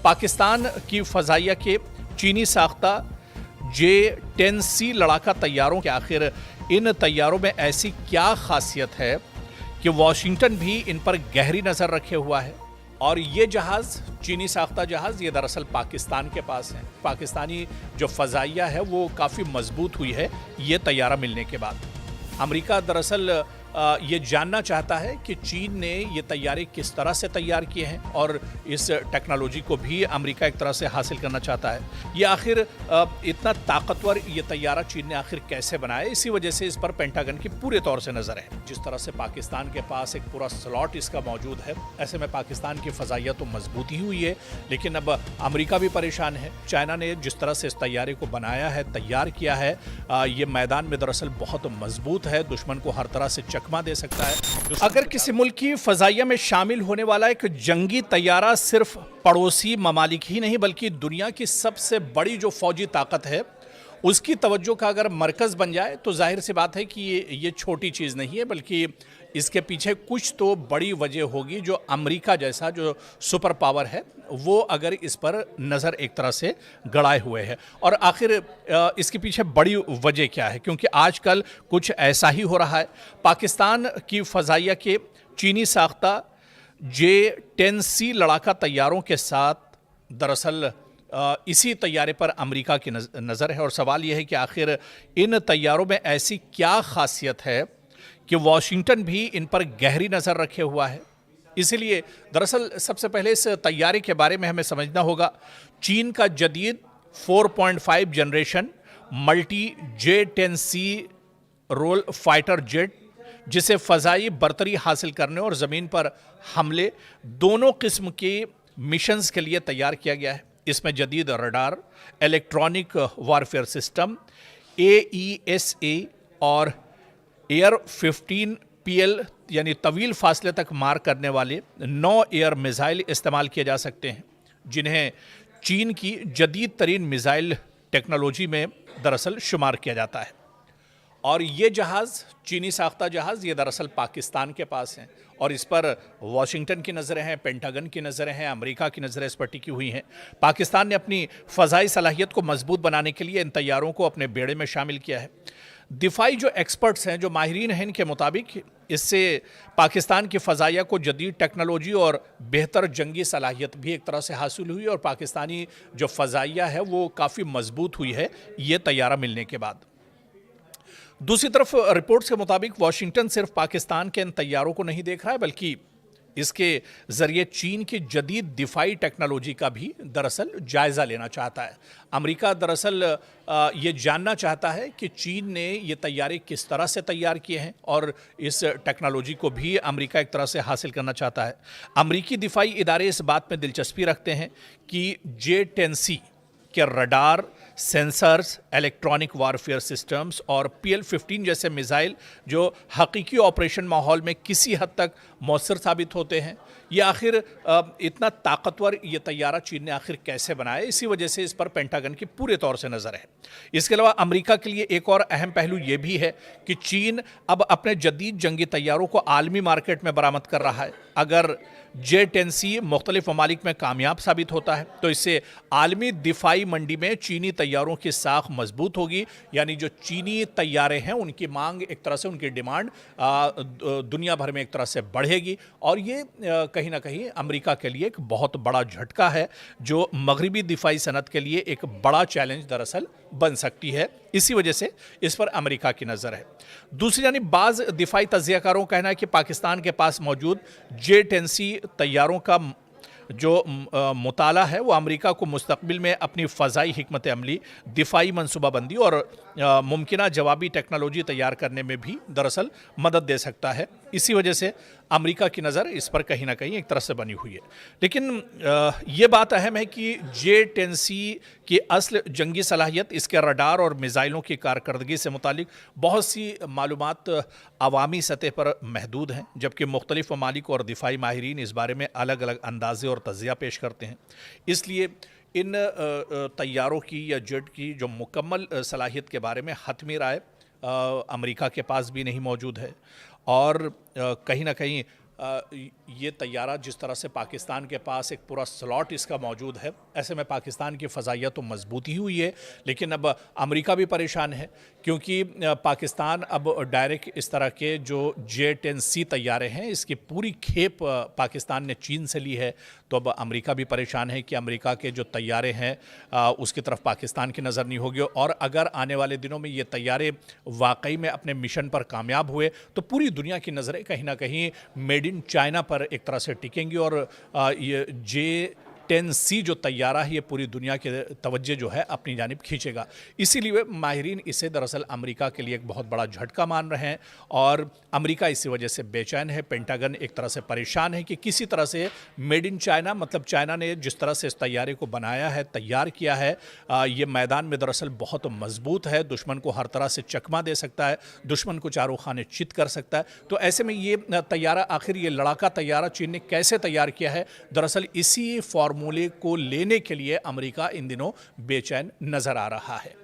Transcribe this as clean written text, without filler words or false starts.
पाकिस्तान की फ़ज़ाइया के चीनी साख्ता J-10C लड़ाका तैयारों के आखिर इन तैयारों में ऐसी क्या खासियत है कि वॉशिंगटन भी इन पर गहरी नज़र रखे हुआ है। और ये जहाज़, चीनी साख्ता जहाज़, ये दरअसल पाकिस्तान के पास है। पाकिस्तानी जो फ़ज़ाइया है वो काफ़ी मजबूत हुई है ये तैयारा मिलने के बाद। अमेरिका दरअसल ये जानना चाहता है कि चीन ने ये तैयारे किस तरह से तैयार किए हैं और इस टेक्नोलॉजी को भी अमेरिका एक तरह से हासिल करना चाहता है। ये आखिर इतना ताकतवर ये तैयारा चीन ने आखिर कैसे बनाया, इसी वजह से इस पर पेंटागन की पूरे तौर से नज़र है। जिस तरह से पाकिस्तान के पास एक पूरा स्लॉट इसका मौजूद है, ऐसे में पाकिस्तान की फ़ज़ाइया तो मजबूत ही हुई है, लेकिन अब अमेरिका भी परेशान है। चाइना ने जिस तरह से इस तैयारे को बनाया है, तैयार किया है, ये मैदान में दरअसल बहुत मजबूत है, दुश्मन को हर तरह से चकमा दे सकता है। अगर किसी मुल्क की फ़ज़ाइया में शामिल होने वाला एक जंगी तैयारा सिर्फ पड़ोसी ममालिक ही नहीं बल्कि दुनिया की सबसे बड़ी जो फौजी ताकत है उसकी तवज्जो का अगर मरकज़ बन जाए तो जाहिर सी बात है कि ये छोटी चीज़ नहीं है, बल्कि इसके पीछे कुछ तो बड़ी वजह होगी। जो अमेरिका जैसा जो सुपर पावर है वो अगर इस पर नज़र एक तरह से गड़ाए हुए है। और आखिर इसके पीछे बड़ी वजह क्या है, क्योंकि आजकल कुछ ऐसा ही हो रहा है। पाकिस्तान की फ़ज़ाइया के चीनी साख्ता J-10C लड़ाका तैयारों के साथ दरअसल इसी तैयारे पर अमेरिका की नज़र है। और सवाल यह है कि आखिर इन तैयारों में ऐसी क्या खासियत है कि वॉशिंगटन भी इन पर गहरी नज़र रखे हुआ है। इसीलिए दरअसल सबसे पहले इस तैयारे के बारे में हमें समझना होगा। चीन का जदीद 4.5 generation multi J-10C role fighter jet, जिसे फ़ज़ाई बरतरी हासिल करने और ज़मीन पर हमले दोनों किस्म के मिशंस के लिए तैयार किया गया है। इसमें जदीद radar, electronic warfare system, AESA और एयर 15PL यानी तवील फासले तक मार करने वाले 9 एयर मिसाइल इस्तेमाल किए जा सकते हैं, जिन्हें चीन की जदीद तरीन मिसाइल टेक्नोलॉजी में दरअसल शुमार किया जाता है। और ये जहाज़, चीनी साख्ता जहाज़, ये दरअसल पाकिस्तान के पास हैं और इस पर वॉशिंगटन की नज़रें हैं, पेंटागन की नज़रें हैं, अमेरिका की नज़रें इस पर टिकी हुई हैं। पाकिस्तान ने अपनी फ़ज़ाई सलाहियत को मजबूत बनाने के लिए इन तैयारों को अपने बेड़े में शामिल किया है। दिफाई जो एक्सपर्ट्स हैं, जो माहिरीन हैं, इनके मुताबिक इससे पाकिस्तान की फ़ज़ाइया को जदीद टेक्नोलॉजी और बेहतर जंगी सलाहियत भी एक तरह से हासिल हुई और पाकिस्तानी जो फ़ज़ाइया है वो काफ़ी मजबूत हुई है ये तैयारा मिलने के बाद। दूसरी तरफ रिपोर्ट्स के मुताबिक वॉशिंगटन सिर्फ पाकिस्तान के इन तैयारों को नहीं देख रहा है, बल्कि इसके ज़रिए चीन की जदीद दिफाई टेक्नोलॉजी का भी दरअसल जायज़ा लेना चाहता है। अमेरिका दरअसल ये जानना चाहता है कि चीन ने ये तैयारे किस तरह से तैयार किए हैं और इस टेक्नोलॉजी को भी अमेरिका एक तरह से हासिल करना चाहता है। अमेरिकी दिफाई इदारे इस बात में दिलचस्पी रखते हैं कि J-10C के radar, sensors, electronic warfare systems और PL-15 जैसे मिसाइल जो हकीकी ऑपरेशन माहौल में किसी हद तक मौसर साबित होते हैं, ये आखिर इतना ताकतवर ये तैयारा चीन ने आखिर कैसे बनाया, इसी वजह से इस पर पेंटागन की पूरे तौर से नज़र है। इसके अलावा अमेरिका के लिए एक और अहम पहलू ये भी है कि चीन अब अपने जदीद जंगी तैयारों को आलमी मार्केट में बरामद कर रहा है। अगर J-10C मुख्तलिफ ममालिक में कामयाब साबित होता है तो इससे आलमी दिफाई मंडी में चीनी तैयारों की साख मजबूत होगी, यानी जो चीनी तैयारे हैं उनकी मांग एक तरह से, उनकी डिमांड दुनिया भर में एक तरह से बढ़ेगी। और ये कहीं ना कहीं अमेरिका के लिए एक बहुत बड़ा झटका है जो मगरबी दिफाई सनत के लिए एक बड़ा चैलेंज दरअसल बन सकती है। इसी वजह से इस पर अमेरिका की नज़र है। दूसरी जानिब बाज़ दिफाई तज्ज़ियाकारों का कहना है कि पाकिस्तान के पास मौजूद J-10C तैयारों का जो मुताला है वो अमेरिका को मुस्तकबिल में अपनी फ़ज़ाई हिकमत अमली, दिफाई मनसूबाबंदी और मुमकिना जवाबी टेक्नोलॉजी तैयार करने में भी दरअसल मदद दे सकता है। इसी वजह से अमेरिका की नज़र इस पर कहीं ना कहीं एक तरह से बनी हुई है। लेकिन ये बात अहम है कि J-10C की असल जंगी सलाहियत, इसके रडार और मिसाइलों की कारकर्दगी से मुतालिक बहुत सी मालूमात अवामी सतह पर महदूद हैं, जबकि मुख्तलिफ ममालिक और दिफाई माहिरीन इस बारे में अलग अलग अंदाजे और तज़्ज़िया पेश करते हैं। इसलिए इन तैयारों की या जेट की जो मुकम्मल सलाहियत के बारे में हतमी राय अमेरिका के पास भी नहीं मौजूद है और कहीं ना कहीं ये तैयारा जिस तरह से पाकिस्तान के पास एक पूरा स्लॉट इसका मौजूद है, ऐसे में पाकिस्तान की फ़ज़ाइया तो मजबूत ही हुई है, लेकिन अब अमेरिका भी परेशान है क्योंकि पाकिस्तान अब डायरेक्ट इस तरह के जो J-10C तैयारे हैं इसकी पूरी खेप पाकिस्तान ने चीन से ली है। तो अब अमेरिका भी परेशान है कि अमेरिका के जो तैयारे हैं उसकी तरफ पाकिस्तान की नज़र नहीं होगी, और अगर आने वाले दिनों में ये तैयारे वाकई में अपने मिशन पर कामयाब हुए तो पूरी दुनिया की नज़रें कहीं ना कहीं मेड इन चाइना पर एक तरह से टिकेंगी, और ये J-10C जो तैयारा है ये पूरी दुनिया के तवज्जो जो है अपनी जानिब खींचेगा। इसीलिए माहिरीन इसे दरअसल अमेरिका के लिए एक बहुत बड़ा झटका मान रहे हैं, और अमेरिका इसी वजह से बेचैन है। पेंटागन एक तरह से परेशान है कि किसी तरह से मेड इन चाइना, मतलब चाइना ने जिस तरह से इस तैयारे को बनाया है, तैयार किया है, ये मैदान में दरअसल बहुत मजबूत है, दुश्मन को हर तरह से चकमा दे सकता है, दुश्मन को चारों खाने चित कर सकता है। तो ऐसे में ये तैयारा, आखिर ये लड़ाका तैयारा चीन ने कैसे तैयार किया है, दरअसल इसी फॉर्मूले को लेने के लिए अमेरिका इन दिनों बेचैन नजर आ रहा है।